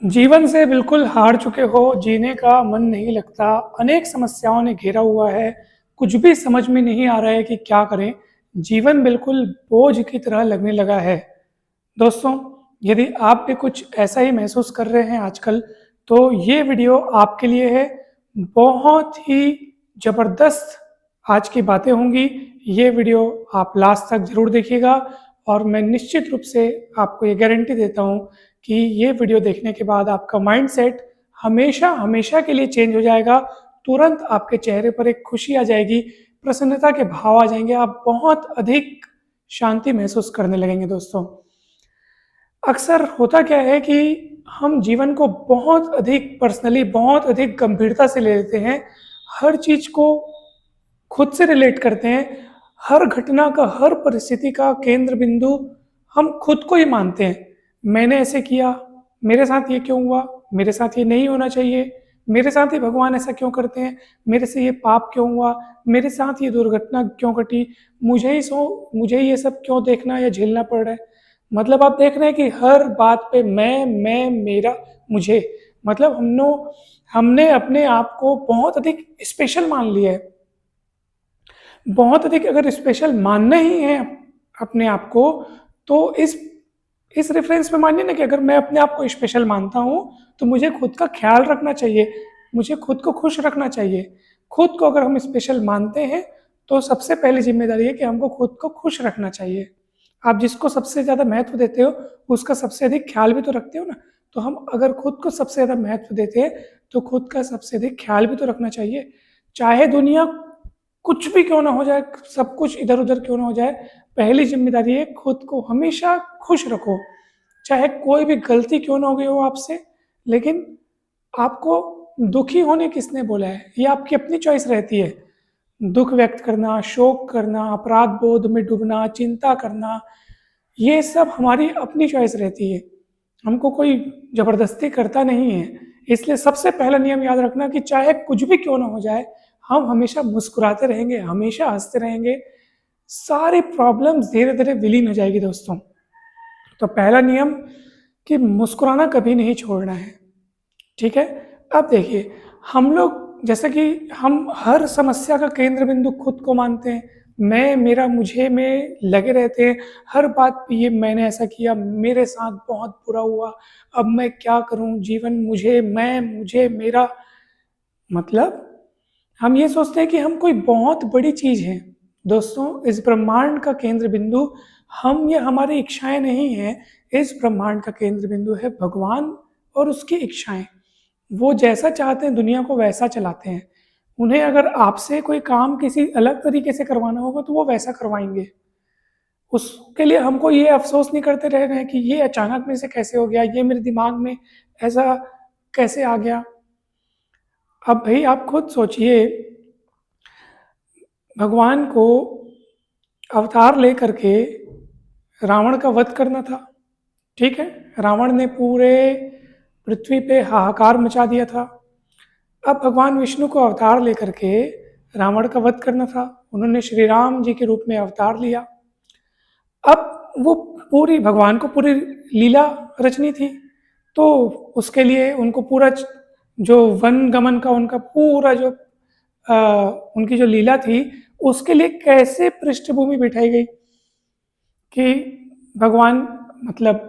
जीवन से बिल्कुल हार चुके हो, जीने का मन नहीं लगता, अनेक समस्याओं ने घेरा हुआ है, कुछ भी समझ में नहीं आ रहा है कि क्या करें, जीवन बिल्कुल बोझ की तरह लगने लगा है। दोस्तों, यदि आप भी कुछ ऐसा ही महसूस कर रहे हैं आजकल, तो ये वीडियो आपके लिए है। बहुत ही ज़बरदस्त आज की बातें होंगी, ये वीडियो आप लास्ट तक ज़रूर देखिएगा और मैं निश्चित रूप से आपको ये गारंटी देता हूँ कि ये वीडियो देखने के बाद आपका माइंडसेट हमेशा हमेशा के लिए चेंज हो जाएगा। तुरंत आपके चेहरे पर एक खुशी आ जाएगी, प्रसन्नता के भाव आ जाएंगे, आप बहुत अधिक शांति महसूस करने लगेंगे। दोस्तों, अक्सर होता क्या है कि हम जीवन को बहुत अधिक पर्सनली, बहुत अधिक गंभीरता से ले लेते हैं, हर चीज़ को खुद से रिलेट करते हैं, हर घटना का, हर परिस्थिति का केंद्र बिंदु हम खुद को ही मानते हैं। मैंने ऐसे किया, मेरे साथ ये क्यों हुआ, मेरे साथ ये नहीं होना चाहिए, मेरे साथ ही भगवान ऐसा क्यों करते हैं, मेरे से ये पाप क्यों हुआ, मेरे साथ ये दुर्घटना क्यों घटी, मुझे ही ये सब क्यों देखना या झेलना पड़ रहा है। मतलब आप देख रहे हैं कि हर बात पे मैं, मेरा, मुझे, मतलब हमने अपने आप को बहुत अधिक स्पेशल मान लिया है। बहुत अधिक अगर स्पेशल मानना ही है अपने आप को, तो इस रेफरेंस में मानिए ना कि अगर मैं अपने आप को स्पेशल मानता हूँ, तो मुझे खुद का ख्याल रखना चाहिए, मुझे खुद को खुश रखना चाहिए। खुद को अगर हम स्पेशल मानते हैं, तो सबसे पहली जिम्मेदारी है कि हमको खुद को खुश रखना चाहिए। आप जिसको सबसे ज़्यादा महत्व देते हो, उसका सबसे अधिक ख्याल भी तो रखते हो ना। तो हम अगर खुद को सबसे ज़्यादा महत्व देते हैं, तो खुद का सबसे अधिक ख्याल भी तो रखना चाहिए। चाहे दुनिया कुछ भी क्यों ना हो जाए, सब कुछ इधर-उधर क्यों ना हो जाए, पहली ज़िम्मेदारी है खुद को हमेशा खुश रखो। चाहे कोई भी गलती क्यों ना हो गई हो आपसे, लेकिन आपको दुखी होने किसने बोला है? ये आपकी अपनी चॉइस रहती है। दुःख व्यक्त करना, शोक करना, अपराध बोध में डूबना, चिंता करना, ये सब हमारी अपनी चॉइस रहती है। हमको कोई ज़बरदस्ती करता नहीं है। इसलिए सबसे पहला नियम याद रखना कि चाहे कुछ भी क्यों ना हो जाए, हम हमेशा मुस्कुराते रहेंगे, हमेशा हँसते रहेंगे। सारी प्रॉब्लम्स धीरे-धीरे विलीन हो जाएगी। दोस्तों, तो पहला नियम कि मुस्कुराना कभी नहीं छोड़ना है, ठीक है? अब देखिए, हम लोग जैसे कि हम हर समस्या का केंद्र बिंदु खुद को मानते हैं। मैं, मेरा, मुझे में लगे रहते हैं। हर बात पे ये मैंने ऐसा किया, मेरे साथ बहुत बुरा हुआ, अब मैं क्या करूँ? जीवन मुझे, मैं, मुझे, मेरा, मतलब हम ये सोचते हैं कि हम कोई बहुत बड़ी चीज़ हैं। दोस्तों, इस ब्रह्मांड का केंद्र बिंदु हम या हमारी इच्छाएँ नहीं हैं, इस ब्रह्मांड का केंद्र बिंदु है भगवान और उसकी इच्छाएँ। वो जैसा चाहते हैं दुनिया को वैसा चलाते हैं। उन्हें अगर आपसे कोई काम किसी अलग तरीके से करवाना होगा, तो वो वैसा करवाएँगे। उसके लिए हमको ये अफ़सोस नहीं करते रह रहे हैं कि ये अचानक मेरे से कैसे हो गया, ये मेरे दिमाग में ऐसा कैसे आ गया। अब भई आप खुद सोचिए, भगवान को अवतार लेकर के रावण का वध करना था, ठीक है? रावण ने पूरे पृथ्वी पे हाहाकार मचा दिया था। अब भगवान विष्णु को अवतार लेकर के रावण का वध करना था। उन्होंने श्री राम जी के रूप में अवतार लिया। अब वो पूरी भगवान को पूरी लीला रचनी थी, तो उसके लिए उनको पूरा जो वन गमन का उनका पूरा जो उनकी जो लीला थी, उसके लिए कैसे पृष्ठभूमि बिठाई गई कि भगवान, मतलब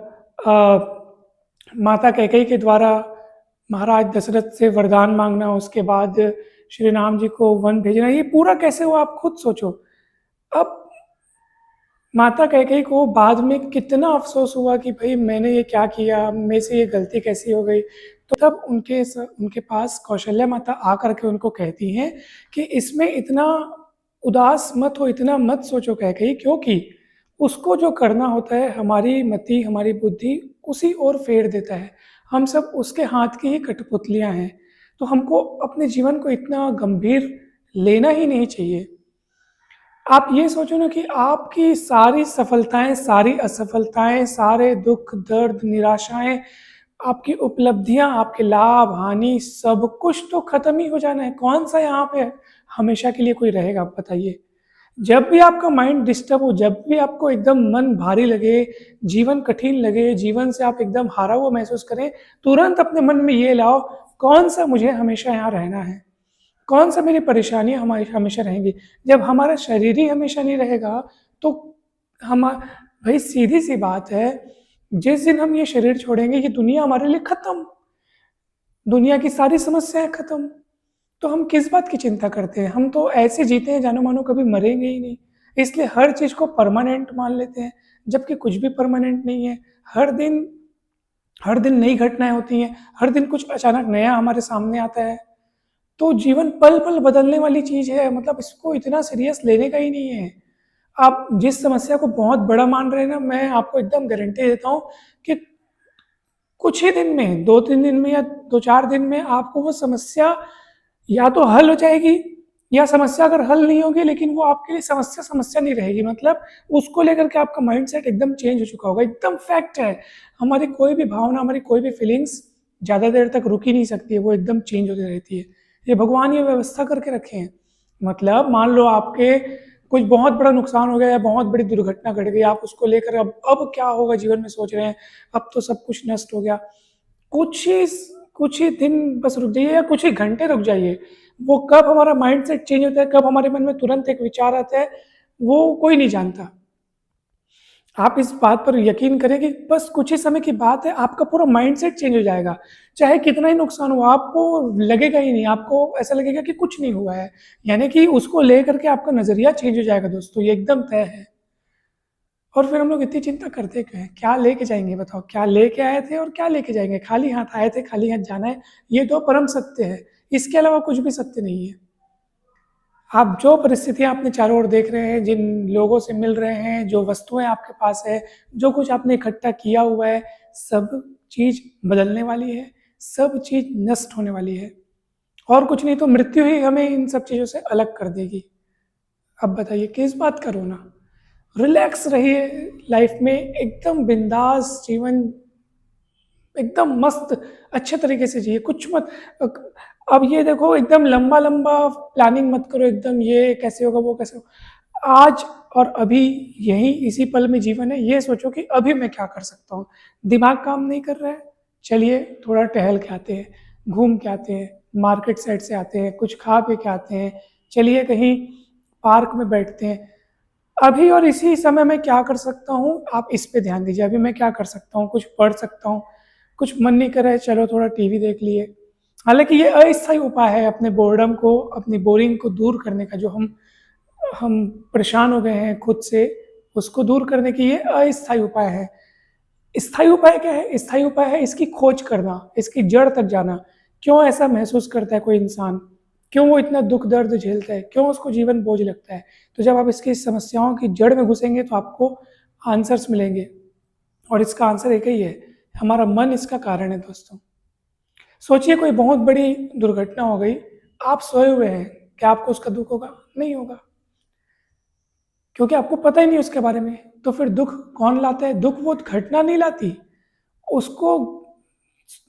माता कैकेयी के द्वारा महाराज दशरथ से वरदान मांगना, उसके बाद श्री राम जी को वन भेजना, ये पूरा कैसे हुआ आप खुद सोचो। अब माता कैकेयी को बाद में कितना अफसोस हुआ कि भाई मैंने ये क्या किया, मेरे से ये गलती कैसी हो गई। तो तब उनके पास कौशल्या माता आकर के उनको कहती हैं कि इसमें इतना उदास मत हो, इतना मत सोचो कैकेयी, क्योंकि उसको जो करना होता है हमारी मति, हमारी बुद्धि उसी ओर फेर देता है। हम सब उसके हाथ की ही कठपुतलियाँ हैं। तो हमको अपने जीवन को इतना गंभीर लेना ही नहीं चाहिए। आप ये सोचो ना कि आपकी सारी सफलताएँ, सारी असफलताएँ, सारे दुःख, दर्द, निराशाएँ, आपकी उपलब्धियाँ, आपके लाभ, हानि, सब कुछ तो खत्म ही हो जाना है। कौन-सा यहाँ पे हमेशा के लिए कोई रहेगा, आप बताइए? जब भी आपका माइंड डिस्टर्ब हो, जब भी आपको एकदम मन भारी लगे, जीवन कठिन लगे, जीवन से आप एकदम हारा हुआ महसूस करें, तुरंत अपने मन में ये लाओ, कौन-सा मुझे हमेशा यहाँ रहना है? कौन-सा मेरी परेशानियाँ हमारी हमेशा रहेंगी? जब हमारा शरीर ही हमेशा नहीं रहेगा, तो हमा भई सीधी-सी बात है, जिस दिन हम ये शरीर छोड़ेंगे, ये दुनिया हमारे लिए खत्म। दुनिया की सारी समस्याएँ खत्म। तो हम किस बात की चिंता करते हैं? हम तो ऐसे जीते हैं जानो-मानो कभी मरेंगे ही नहीं। इसलिए हर चीज़ को परमानेंट मान लेते हैं, जबकि कुछ भी परमानेंट नहीं है। हर दिन हर दिन नई घटनाएँ होती हैं, हर दिन कुछ अचानक नया हमारे सामने आता है। तो जीवन पल-पल बदलने वाली चीज़ है, मतलब इसको इतना सीरियस लेने का ही नहीं है। आप जिस समस्या को बहुत बड़ा मान रहे हैं ना, मैं आपको एकदम गारंटी देता हूँ कि कुछ ही दिन में, 2-3 दिन में या 2-4 दिन में आपको वो समस्या या तो हल हो जाएगी, या समस्या अगर हल नहीं होगी लेकिन वो आपके लिए समस्या समस्या नहीं रहेगी। मतलब उसको लेकर के आपका माइंडसेट एकदम चेंज हो चुका होगा। एकदम फैक्ट है। हमारी कोई भी भावना, हमारी कोई भी फीलिंग्स ज़्यादा देर तक रुक ही नहीं सकती है, वो एकदम चेंज होती रहती है। ये भगवान ये व्यवस्था करके रखे हैं। मतलब मान लो आपके कुछ बहुत बड़ा नुकसान हो गया या बहुत बड़ी दुर्घटना घट गई, आप उसको लेकर अब क्या होगा जीवन में सोच रहे हैं, अब तो सब कुछ नष्ट हो गया। कुछ ही कुछ ही दिन बस रुक जाइए या कुछ ही घंटे रुक जाइए। वो कब हमारा माइंडसेट चेंज होता है, कब हमारे मन में तुरंत एक विचार आता है, वो कोई नहीं जानता। आप इस बात पर यकीन करें कि बस कुछ ही समय की बात है, आपका पूरा माइंडसेट चेंज हो जाएगा। चाहे कितना ही नुकसान हो, आपको लगेगा ही नहीं, आपको ऐसा लगेगा कि कुछ नहीं हुआ है। यानी कि उसको लेकर के आपका नज़रिया चेंज हो जाएगा दोस्तों, ये एकदम तय है। और फिर हम लोग इतनी चिंता करते क्यों हैं? क्या लेके जाएँगे बताओ? क्या लेके आए थे और क्या लेके जाएँगे? खाली हाथ आए थे, खाली हाथ जाना है, ये तो परम सत्य है। इसके अलावा कुछ भी सत्य नहीं है। आप जो परिस्थितियाँ अपने चारों ओर देख रहे हैं, जिन लोगों से मिल रहे हैं, जो वस्तुएँ आपके पास है, जो कुछ आपने इकट्ठा किया हुआ है, सब चीज़ बदलने वाली है, सब चीज़ नष्ट होने वाली है। और कुछ नहीं तो मृत्यु ही हमें इन सब चीज़ों से अलग कर देगी। अब बताइए किस बात का रोना? रिलैक्स रहिए लाइफ में, एकदम बिंदास जीवन, एकदम मस्त अच्छे तरीके से जिए, कुछ मत अब ये देखो एकदम लंबा-लंबा प्लानिंग मत करो, एकदम ये कैसे होगा, वो कैसे होगा। आज और अभी यही इसी पल में जीवन है, ये सोचो कि अभी मैं क्या कर सकता हूँ। दिमाग काम नहीं कर रहा है, चलिए थोड़ा टहल के आते हैं, घूम के आते हैं, मार्केट साइड से आते हैं, कुछ खा पी के आते हैं, चलिए कहीं पार्क में बैठते हैं। अभी और इसी समय मैं क्या कर सकता हूँ, आप इस पे ध्यान दीजिए। अभी मैं क्या कर सकता हूँ, कुछ पढ़ सकता हूँ, कुछ मन नहीं कर रहा है, चलो थोड़ा टीवी देख लिए। हालाँकि ये अस्थायी उपाय है अपने बोर्डम को, अपनी बोरिंग को दूर करने का, जो हम परेशान हो गए हैं खुद से, उसको दूर करने की ये अस्थायी उपाय है। स्थायी उपाय क्या है? स्थायी उपाय है इसकी खोज करना, इसकी जड़ तक जाना। क्यों ऐसा महसूस करता है कोई इंसान? क्यों वो इतना दुःख दर्द झेलता है? क्यों उसको जीवन बोझ लगता है? तो जब आप इसकी समस्याओं की जड़ में घुसेंगे तो आपको आंसर्स मिलेंगे, और इसका आंसर एक ही है, हमारा मन इसका कारण है दोस्तों। सोचिए कोई बहुत बड़ी दुर्घटना हो गई, आप सोए हुए हैं, क्या आपको उसका दुःख होगा? नहीं होगा, क्योंकि आपको पता ही नहीं उसके बारे में। तो फिर दुःख कौन लाता है? दुःख वो घटना नहीं लाती, उसको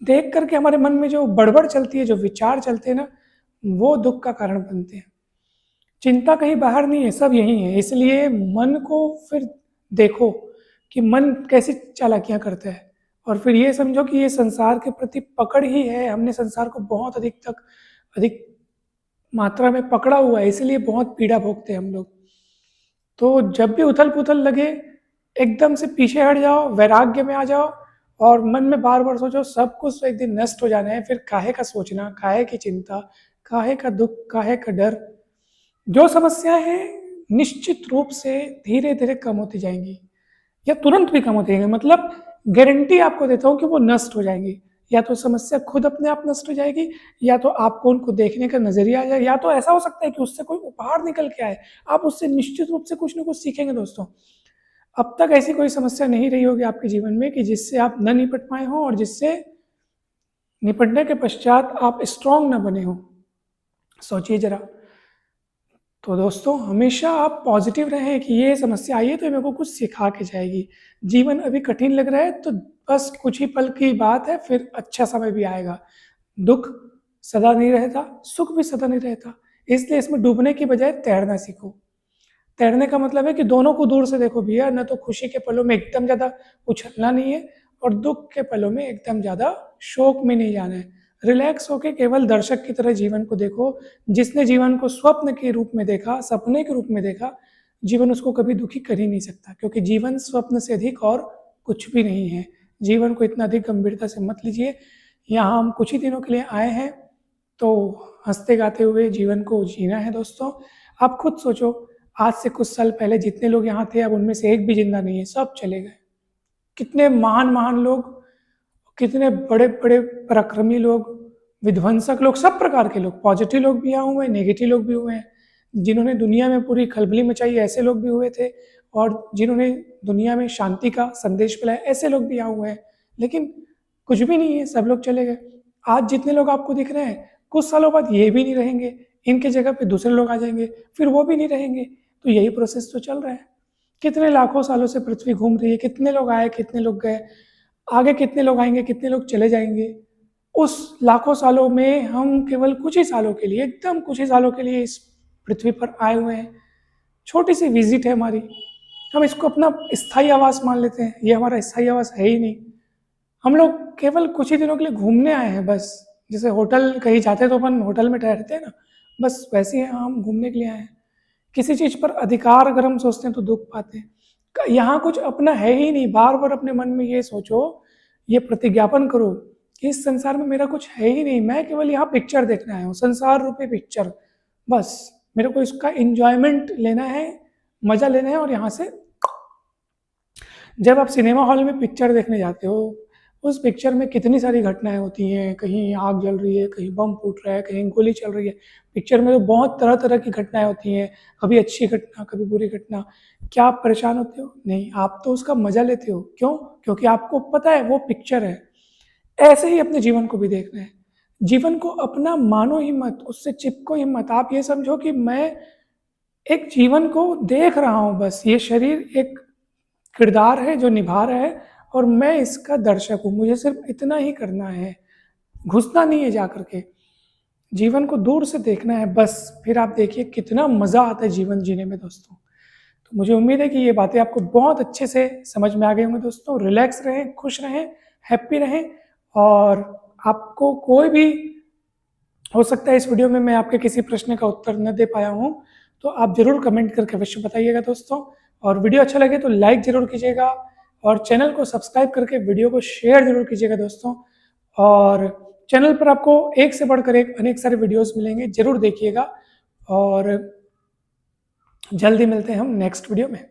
देख कर के हमारे मन में जो बड़बड़ चलती है, जो विचार चलते हैं ना, वो दुःख का कारण बनते हैं। चिंता कहीं बाहर नहीं है, सब यहीं है। इसलिए मन को फिर देखो कि मन कैसी चालाकियाँ करता है, और फिर ये समझो कि ये संसार के प्रति पकड़ ही है। हमने संसार को बहुत अधिक मात्रा में पकड़ा हुआ है, इसलिए बहुत पीड़ा भोगते हैं हम लोग। तो जब भी उथल-पुथल लगे, एकदम से पीछे हट जाओ, वैराग्य में आ जाओ, और मन में बार-बार सोचो सब कुछ तो एक दिन नष्ट हो जाना है, फिर काहे का सोचना, काहे की चिंता, काहे का दुःख, काहे का डर। जो समस्याएँ हैं, निश्चित रूप से धीरे-धीरे कम होती जाएँगी, या तुरंत भी कम हो जाएँगी। मतलब गारंटी आपको देता हूँ कि वो नष्ट हो जाएँगी। या तो समस्या खुद अपने आप नष्ट हो जाएगी, या तो आपको उनको देखने का नज़रिया आ जाए, या तो ऐसा हो सकता है कि उससे कोई उपहार निकल के आए। आप उससे निश्चित रूप से कुछ न कुछ सीखेंगे दोस्तों। अब तक ऐसी कोई समस्या नहीं रही होगी आपके जीवन में कि जिससे आप ना निपट पाए हों, और जिससे निपटने के पश्चात आप स्ट्रॉन्ग ना बने हों। सोचिए ज़रा। तो दोस्तों हमेशा आप पॉजिटिव रहें कि ये समस्या आई है तो ये मेरे को कुछ सिखा के जाएगी। जीवन अभी कठिन लग रहा है तो बस कुछ ही पल की बात है, फिर अच्छा समय भी आएगा। दुःख सदा नहीं रहता, सुख भी सदा नहीं रहता। इसलिए इसमें डूबने की बजाय तैरना सीखो। तैरने का मतलब है कि दोनों को दूर से देखो भैया, ना तो खुशी के पलों में एकदम ज़्यादा उछलना नहीं है और दुख के पलों में एकदम ज़्यादा शोक में नहीं जाना है। रिलैक्स होके केवल दर्शक की तरह जीवन को देखो। जिसने जीवन को स्वप्न के रूप में देखा, सपने के रूप में देखा, जीवन उसको कभी दुखी कर ही नहीं सकता, क्योंकि जीवन स्वप्न से अधिक और कुछ भी नहीं है। जीवन को इतना अधिक गंभीरता से मत लीजिए। यहाँ हम कुछ ही दिनों के लिए आए हैं, तो हंसते गाते हुए जीवन को जीना है दोस्तों। आप खुद सोचो, आज से कुछ साल पहले जितने लोग यहाँ थे, अब उनमें से एक भी जिंदा नहीं है, सब चले गए। कितने महान महान लोग, कितने बड़े बड़े पराक्रमी लोग, विध्वंसक लोग, सब प्रकार के लोग, पॉजिटिव लोग भी यहाँ हुए, नेगेटिव लोग भी हुए हैं, जिन्होंने दुनिया में पूरी खलबली मचाई, ऐसे लोग भी हुए थे, और जिन्होंने दुनिया में शांति का संदेश फैलाया, ऐसे लोग भी यहाँ हुए हैं। लेकिन कुछ भी नहीं है, सब लोग चले गए। आज जितने लोग आपको दिख रहे हैं, कुछ सालों बाद ये भी नहीं रहेंगे, इनके जगह पे दूसरे लोग आ जाएंगे, फिर वो भी नहीं रहेंगे। तो यही प्रोसेस तो चल रहा है। कितने लाखों सालों से पृथ्वी घूम रही है, कितने लोग आए, कितने लोग गए, आगे कितने लोग आएंगे, कितने लोग चले जाएंगे। उस लाखों सालों में हम केवल कुछ ही सालों के लिए, एकदम कुछ ही सालों के लिए इस पृथ्वी पर आए हुए हैं। छोटी सी विजिट है हमारी, हम इसको अपना स्थायी आवास मान लेते हैं। ये हमारा स्थायी आवास है ही नहीं। हम लोग केवल कुछ ही दिनों के लिए घूमने आए हैं बस। जैसे होटल कहीं जाते हैं तो अपन होटल में ठहरते हैं ना, बस वैसे ही हम घूमने के लिए आए हैं। किसी चीज़ पर अधिकार अगर हम सोचते हैं तो दुख पाते हैं। यहाँ कुछ अपना है ही नहीं। बार बार अपने मन में ये सोचो, ये प्रतिज्ञापन करो कि इस संसार में मेरा कुछ है ही नहीं, मैं केवल यहाँ पिक्चर देखने आया हूँ, संसार रूपी पिक्चर। बस मेरे को इसका एंजॉयमेंट लेना है, मजा लेना है। और यहाँ से जब आप सिनेमा हॉल में पिक्चर देखने जाते हो, उस पिक्चर में कितनी सारी घटनाएं होती हैं, कहीं आग जल रही है, कहीं बम फूट रहा है, कहीं गोली चल रही है। पिक्चर में तो बहुत तरह तरह की घटनाएं होती हैं, कभी अच्छी घटना, कभी बुरी घटना। क्या आप परेशान होते हो? नहीं, आप तो उसका मजा लेते हो। क्यों? क्योंकि आपको पता है वो पिक्चर है। ऐसे ही अपने जीवन को भी देखना है। जीवन को अपना मानो ही मत, उससे चिपको ही मत। आप ये समझो कि मैं एक जीवन को देख रहा हूँ, बस ये शरीर एक किरदार है जो निभा रहा है, और मैं इसका दर्शक हूँ। मुझे सिर्फ इतना ही करना है, घुसना नहीं है जा करके, जीवन को दूर से देखना है बस। फिर आप देखिए कितना मज़ा आता है जीवन जीने में दोस्तों। तो मुझे उम्मीद है कि ये बातें आपको बहुत अच्छे से समझ में आ गई होंगी दोस्तों। रिलैक्स रहें, खुश रहें, हैप्पी रहें। और आपको कोई भी, हो सकता है इस वीडियो में मैं आपके किसी प्रश्न का उत्तर न दे पाया हूँ, तो आप ज़रूर कमेंट करके अवश्य बताइएगा दोस्तों। और वीडियो अच्छा लगे तो लाइक ज़रूर कीजिएगा, और चैनल को सब्सक्राइब करके वीडियो को शेयर जरूर कीजिएगा दोस्तों। और चैनल पर आपको एक से बढ़कर एक अनेक सारे वीडियोस मिलेंगे, जरूर देखिएगा। और जल्दी मिलते हैं हम नेक्स्ट वीडियो में।